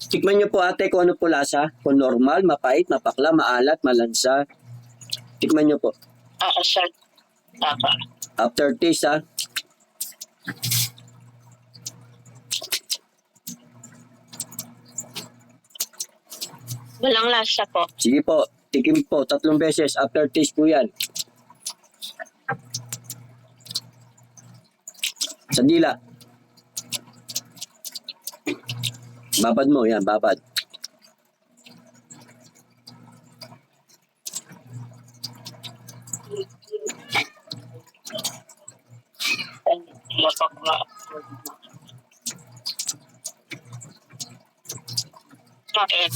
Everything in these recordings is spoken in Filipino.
Tikman niyo po ate kung ano po lasa. Kung normal, mapait, mapakla, maalat, malansa. Tikman niyo po. Oo, sir. Papa. After taste ha. Walang lasa po. Sige po, tikim po. 3 beses. After taste po yan. Sa dila. Babad mo, yan, babad. Okay.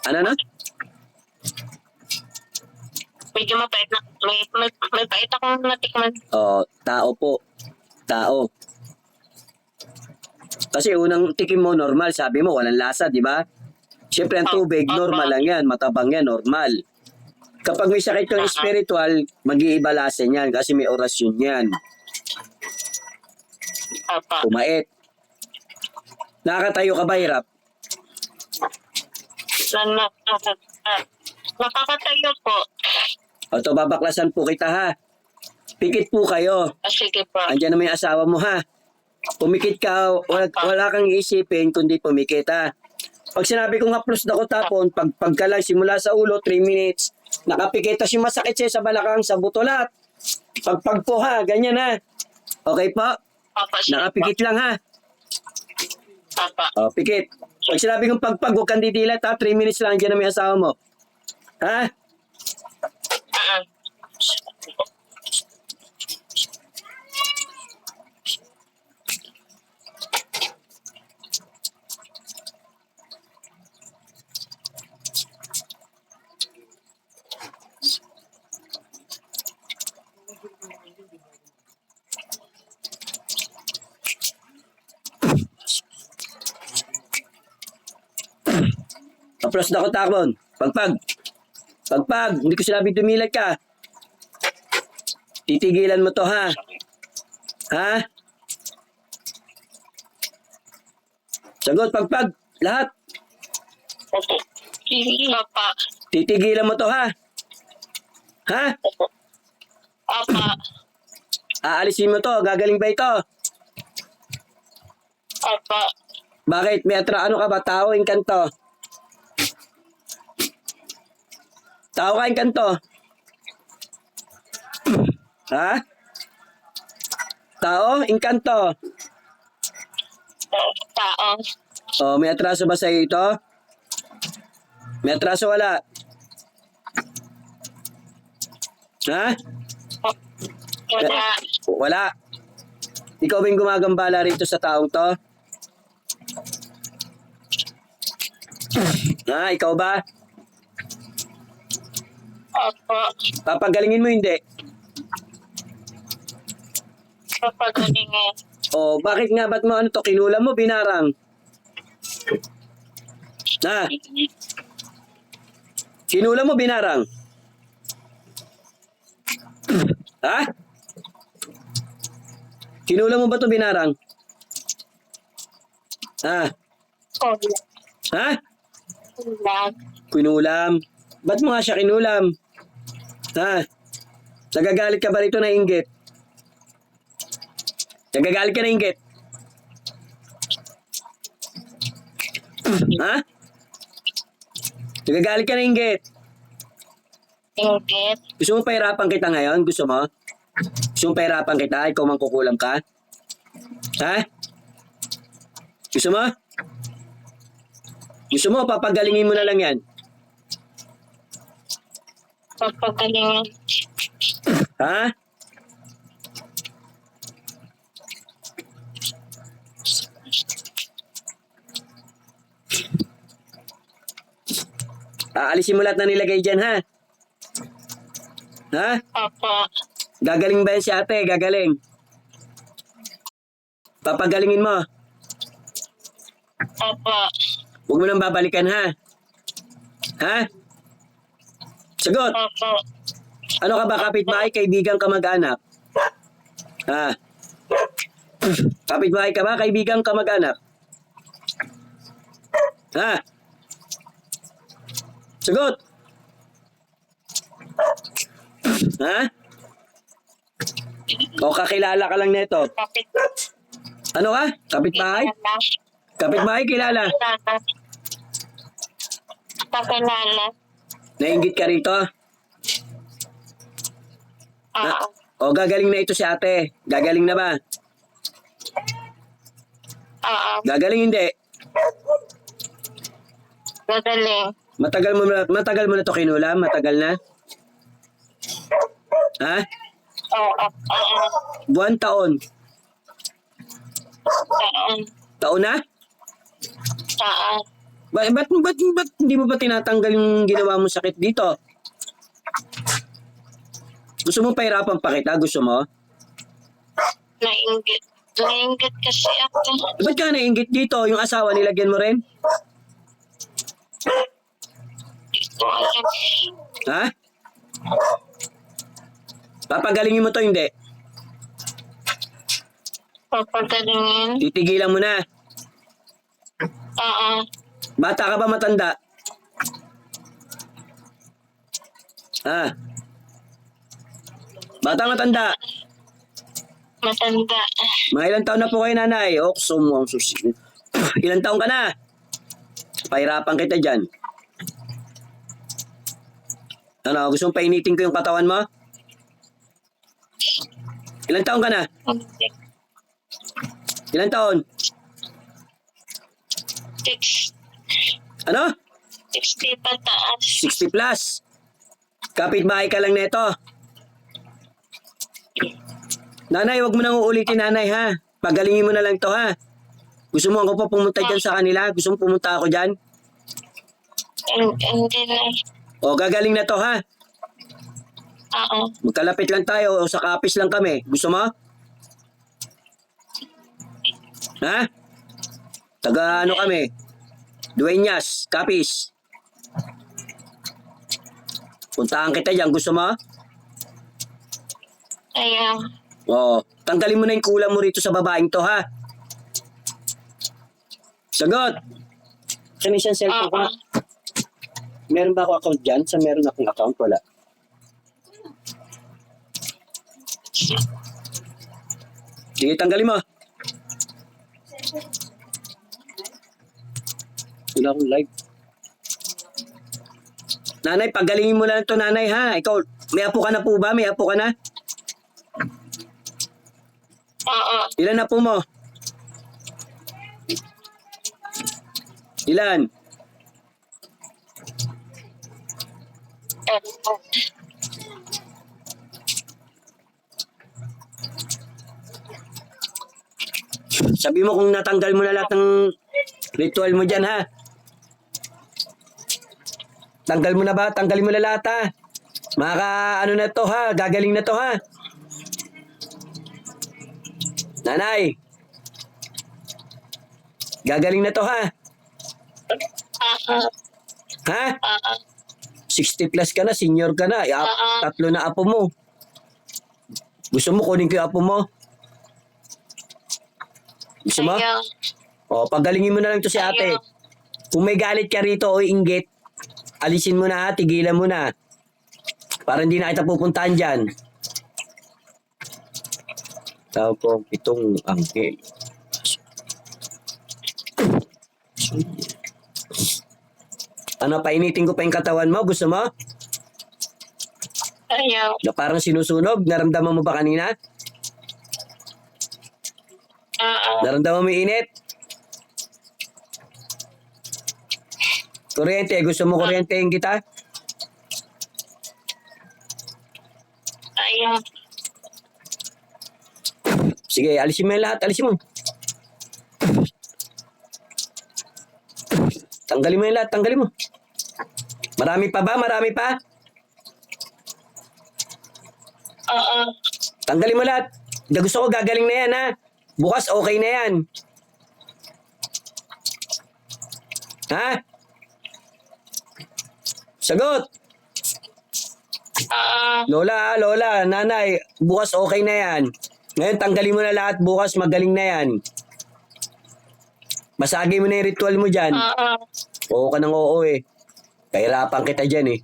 Ano na? Medyo mapait na. May pait akong natikman. Tao po. Tao. Kasi unang tikim mo, normal. Sabi mo, walang lasa, di ba? Siyempre, ang tubig, normal lang yan. Matabang yan, normal. Kapag may sakit kang spiritual, mag-iiba lasa niyan kasi may orasyon yan. Papa. Kumait. Nakakatayo ka ba, hirap? Nakakatayo po. O to, babaklasan po kita, ha? Pikit po kayo. Sige po. Andiyan na may asawa mo, ha? Pumikit ka, wala kang iisipin kundi pumikit, ha? Pag sinabi kong haplos na ko tapon, pagka lang simula sa ulo, 3 minutes, nakapikit, tas yung masakit siya sa balakang, sa butolat. Pagpag po, ha? Ganyan, ha? Okay po? Papa, sige Nakapikit lang, ha? Papa. O, pikit. Pag sinabi kong pagpag, huwag kang didilat, ha? 3 minutes lang, andiyan na may asawa mo. Ha? Aplos na ko takon. Pagpag. Pagpag. Hindi ko sinabi dumilat ka. Titigilan mo to, ha? Ha? Sagot, pagpag. Lahat. Opo. Papa. Titigilan mo to, ha? Ha? Papa. Aalisin mo to. Gagaling ba ito? Papa. Bakit? May ano ka ba? Tao, inkanto. Tao ka, inkanto. Ha? Tao, inkanto. Tao. Oh, may atraso ba sa'yo ito? May atraso wala? Ha? Wala. Wala. Ikaw ba yung gumagambala rito sa taong to? Ha? Ikaw ba? Opo. Papagalingin mo hindi? Papagalingin. Oh, bakit nga? Ba't mo ano to? Kinulam mo, binarang? Ha? Kinulam mo, binarang? Ha? Kinulam mo ba to binarang? Ha? Wala. Ha? Wala. Kinulam. Ba't mo nga siya kinulam? Ha? Nagagalit ka ba rito na inggit? Nagagalit ka na inggit? Ha? Nagagalit ka na inggit? Ingit. Gusto mo pahirapan kita ngayon? Gusto mo? Gusto mo pahirapan kita? Ikaw mang kukulam ka? Ha? Gusto mo? Gusto mo? Papagalingin mo na lang yan. Papagalingin. Ha? Aalisin mo lahat na nilagay dyan, ha? Ha? Opo. Gagaling ba yan si ate? Gagaling. Papagalingin mo. Opo. Huwag mo nang babalikan, ha? Ha? Sagot. Opo. Ano ka ba, kapitbahay, kaibigan, kamag-anak? Ha? Kapitbahay ka ba, kaibigan, kamag-anak? Ha? Sagot! Ha? O kakilala ka lang nito? Kapit. Ano ka? Kapitbahay? Kapitbahay, kilala? Kakilala. Nainggit ka rito? Oo. O gagaling na ito si ate. Gagaling na ba? Oo. Gagaling hindi. Gagaling. Matagal mo na to kinulam? Matagal na? Ha? Oo. Oo. Buwan, taon? Oo. Taon na? Oo. Ba't hindi mo ba tinatanggal yung ginawa mo sakit dito? Gusto mo pahirapan pa kita? Gusto mo? Nainggit. Nainggit kasi ako. Ba't ka nainggit dito? Yung asawa nilagyan mo rin? Hindi ko alam. Ha? Papagalingin mo to, hindi? Papagalingin. Titigilan mo na. Oo. Bata ka ba matanda? Ha? Bata matanda? Matanda. Mga ilang taon na po kayo, nanay? Okso mo ang susi. Ilang taon ka na? Pahirapan kita dyan. Ano, gusto mong painitin ko yung katawan mo? Ilang taon ka na? Hindi. Ilang taon? 6. Ano? 60 pataas. 60 plus. Kapitbahay ka lang neto. Nanay, wag mo nang uulitin, nanay, ha? Pagalingin mo na lang to, ha? Gusto mo ako pa pumunta dyan sa kanila? Gusto mo pumunta ako dyan? Hindi na. O, gagaling na to, ha? Oo. Magkalapit lang tayo o sa kapis lang kami. Gusto mo? Ha? Taga ano kami? Dueñas, kapis. Puntahan kita dyan. Gusto mo? Ayaw. O, tanggalin mo na yung kulang mo rito sa babaeng to, ha? Sagot! Saan isang cellphone ko? Oo. Meron ba ako account dyan? Sa meron akong account? Wala. Sige, tanggalin mo. Wala akong live. Nanay, pagalingin mo lang ito, nanay, ha? Ikaw, may apo ka na po ba? May apo ka na? Oo. Ilan na po mo? Ilan? Sabi mo kung natanggal mo na lahat ng ritual mo dyan, ha? Tanggal mo na ba? Tanggalin mo na lahat, ha? Ano na to, ha? Gagaling na to, ha? Nanay! Gagaling na to, ha? Oo. Ha? Oo. 60 plus ka na, senior ka na. Tatlo na apo mo. Gusto mo kunin ko yung apo mo? Gusto mo? Ayaw. O, pagalingin mo na lang to si ate. Ayaw. Kung may galit ka rito o inggit, alisin mo na, ha? Tigilan mo na. Para hindi na kita pupuntahan dyan. Tawag ko itong angke. Ano, painitin ko pa yung katawan mo? Gusto mo? Ayaw. Na parang sinusunog? Naramdaman mo ba kanina? Oo. Naramdaman mo yung init? Kuryente, gusto mo kuryentehin kita? Ayaw. Sige, alisin mo yung lahat, alisin mo. Tanggalin mo yung lahat, tanggalin mo. Marami pa ba? Marami pa? Oo. Tanggalin mo lahat. Gusto ko gagaling na yan, ha? Bukas okay na yan. Ha? Sagot! Lola, nanay, bukas okay na yan. Ngayon, tanggalin mo na lahat. Bukas, magaling na yan. Basagin mo na yung ritual mo dyan. Oo ka ng oo eh. Kahirapan kita dyan eh.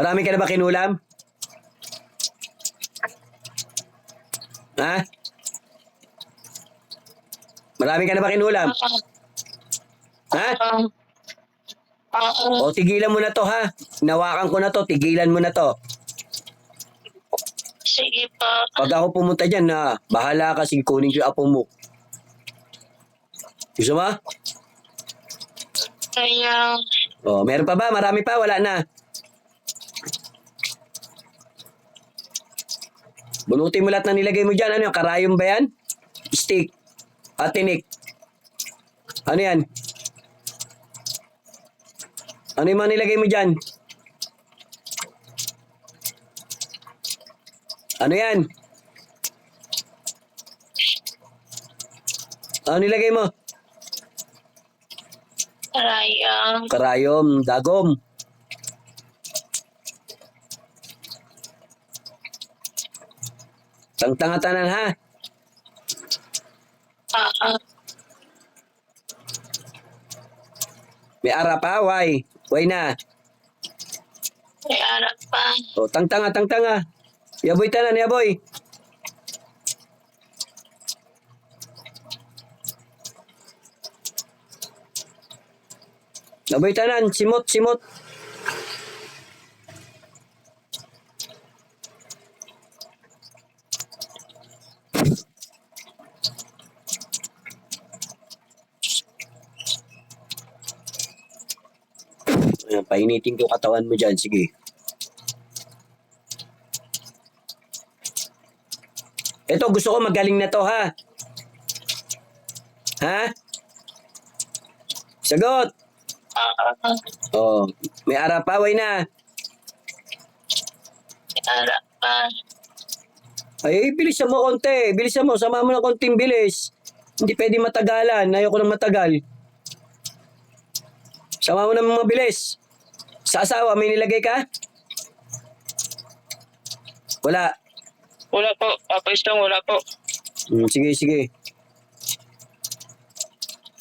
Marami ka na ba kinulam? Ha? Marami ka na ba kinulam? Ha? O tigilan mo na to ha. Nawakan ko na to, tigilan mo na to. Sige po. Pag ako pumunta dyan na bahala ka, sige kunin ko yung apo mo. Gusto mo? Kaya, O, meron pa ba? Marami pa? Wala na. Bunutin mo lahat na nilagay mo dyan. Ano yung karayom ba yan? Stick. Tinik. Ano yan? Ano yung mga nilagay mo dyan? Ano yan? Ano nilagay mo? karayang, Karayom, dagom. Tangtanga-tanan ha. May arap ha, why? Why na? may arap pa. O, tangtanga. Yaboy tanan, yaboy. Yaboy tanan, simot. Ayan, painitin ko katawan mo dyan, sige. Ito, gusto ko magaling na to, ha? Ha? Sagot! Oh, may arapaway na. May arap pa. Ay, bilisan mo konti. Bilisan mo, sama mo ng konting bilis. Hindi pwede matagalan. Ayoko nang matagal. Sama mo ng mabilis. Sa asawa, may nilagay ka? Wala. Wala po. Istong, wala po. Sige.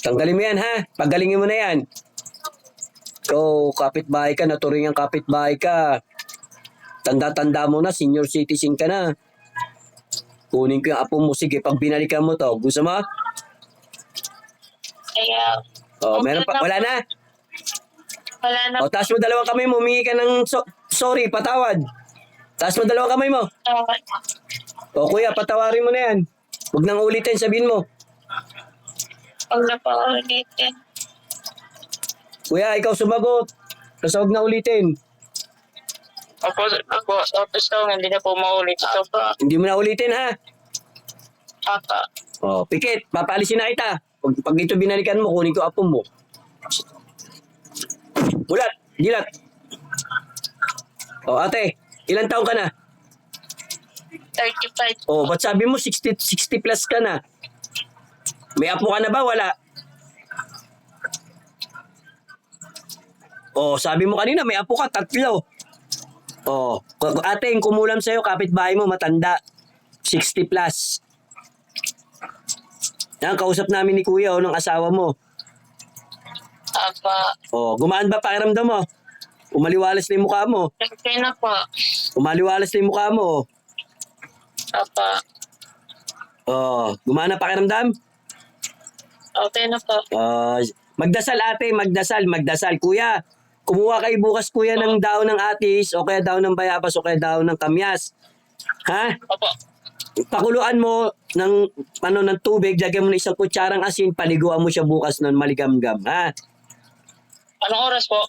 Tanggalin mo yan, ha? Pagalingin mo na yan. Ikaw, kapitbahay ka, naturingang kapitbahay ka. Tanda-tanda mo na, senior citizen ka na. Kunin ko yung apo mo. Sige, pag binalikan mo to, gusto mo? Kaya, Oh, okay meron pa. na Wala po. na? Wala na O, taas mo dalawang kamay mo. Humingi ka ng sorry, patawad. Taas mo dalawang kamay mo. po. O, kuya, patawarin mo na yan. Huwag nang ulitin, sabihin mo. Huwag na po ulitin. Kuya, ikaw sumagot. Kasi huwag na ulitin. Opo, Istong, hindi na po maulit ito po. Hindi mo na ulitin, ha? Apa. O, pikit, papaalisin na kita. Pag ito binalikan mo, kunin ko apo mo. Bulat, dilat. O, ate, ilang taong ka na? 35. O, ba't sabi mo 60 plus ka na? May apo ka na ba? Wala. O, sabi mo kanina, may apo ka, 3. O, ate, yung kumulam sa'yo, kapitbahay mo, matanda. 60 plus. Yan, kausap namin ni kuya o ng asawa mo. Apa. O, gumaan ba pakiramdam mo? Umaliwalas na yung mukha mo. Okay na po. Umaliwalas na yung mukha mo. Apa. O, gumaan na pakiramdam? Okay na po. Magdasal ate, magdasal. Kuya, kumuha kayo bukas kuya ng daon ng atis o kaya daon ng bayabas o kaya daon ng kamyas. Ha? Opo. Pakuluan mo ng tubig, lagyan mo ng isang kutsarang asin, paliguan mo siya bukas ng maligamgam, ha? Anong oras po?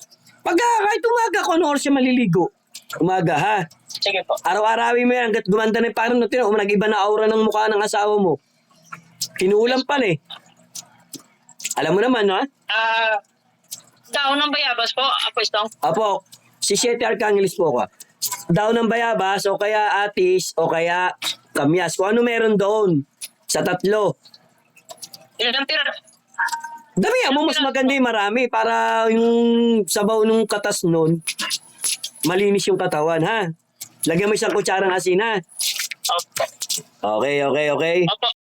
Kahit umaga, kung ano oras siya maliligo. Umaga, ha? Sige po. Araw-arawin mo yan, hanggat gumanda na yung parang nag-iba na aura ng mukha ng asawa mo. Kinuulam pa eh. Alam mo naman, ha? Daon ng bayabas po, Istong. Apo, si Siete Arcangelis po ka. Daon ng bayabas o kaya atis o kaya kamyas. Kung ano meron doon sa 3. Ilang tira? Dami mo, mas maganda yung marami para yung sabaw nung katas nun. malinis yung katawan, ha? Lagyan mo isang kutsarang asin, ha? Opo. Okay. Opo.